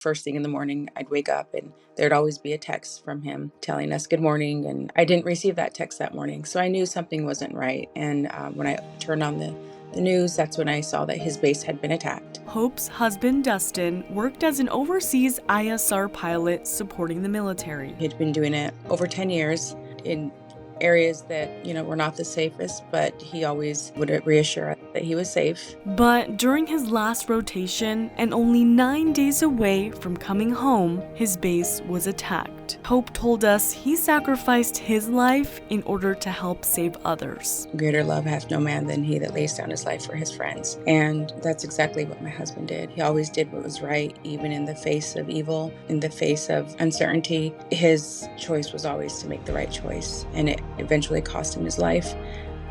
First thing in the morning, I'd wake up and there'd always be a text from him telling us good morning. And I didn't receive that text that morning. So I knew something wasn't right. And when I turned on the news, that's when I saw that his base had been attacked. Hope's husband, Dustin, worked as an overseas ISR pilot supporting the military. He'd been doing it over 10 years in areas that, were not the safest, but he always would reassure us that he was safe. But during his last rotation, and only 9 days away from coming home, his base was attacked. Hope told us he sacrificed his life in order to help save others. Greater love hath no man than he that lays down his life for his friends. And that's exactly what my husband did. He always did what was right, even in the face of evil, in the face of uncertainty. His choice was always to make the right choice, and it eventually cost him his life,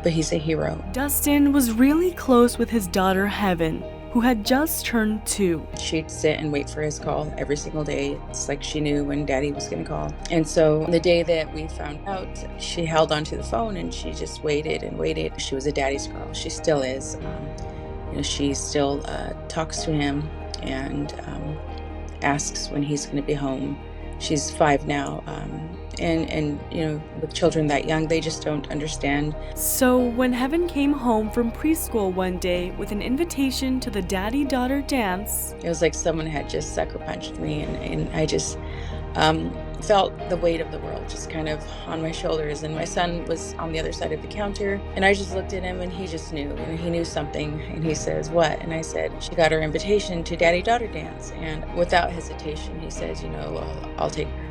but he's a hero. Dustin was really close with his daughter, Heaven, who had just turned 2. She'd sit and wait for his call every single day. It's like she knew when Daddy was going to call. And so the day that we found out, she held onto the phone and she just waited and waited. She was a daddy's girl. She still is. She still talks to him and asks when he's going to be home. She's 5 now. And with children that young, they just don't understand. So when Heaven came home from preschool one day with an invitation to the daddy-daughter dance, it was like someone had just sucker punched me, and I just felt the weight of the world just kind of on my shoulders. And my son was on the other side of the counter, and I just looked at him and he just knew, he knew something. And he says, "What?" And I said, "She got her invitation to daddy-daughter dance." And without hesitation, he says, I'll take her.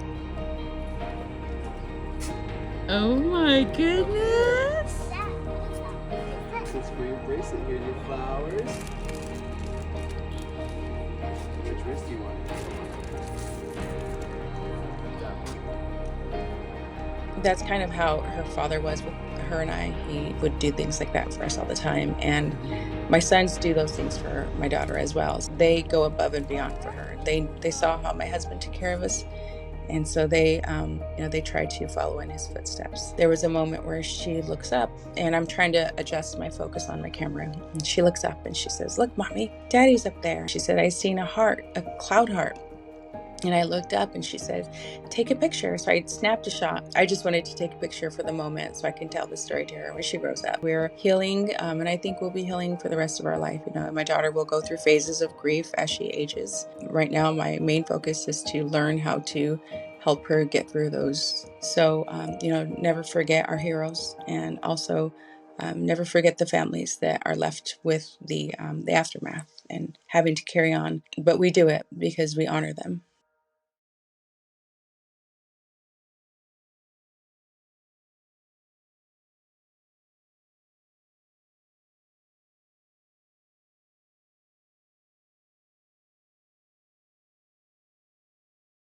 Oh my goodness! That's for your bracelet. Here's your flowers. Which wrist do you want? That's kind of how her father was with her and I. He would do things like that for us all the time. And my sons do those things for my daughter as well. So they go above and beyond for her. They saw how my husband took care of us. And so they tried to follow in his footsteps. There was a moment where she looks up, and I'm trying to adjust my focus on my camera. And she looks up and she says, "Look, Mommy, Daddy's up there." She said, "I seen a heart, a cloud heart." And I looked up and she said, "Take a picture." So I snapped a shot. I just wanted to take a picture for the moment so I can tell the story to her when she grows up. We're healing, and I think we'll be healing for the rest of our life. My daughter will go through phases of grief as she ages. Right now, my main focus is to learn how to help her get through those. So, never forget our heroes, and also never forget the families that are left with the aftermath and having to carry on. But we do it because we honor them.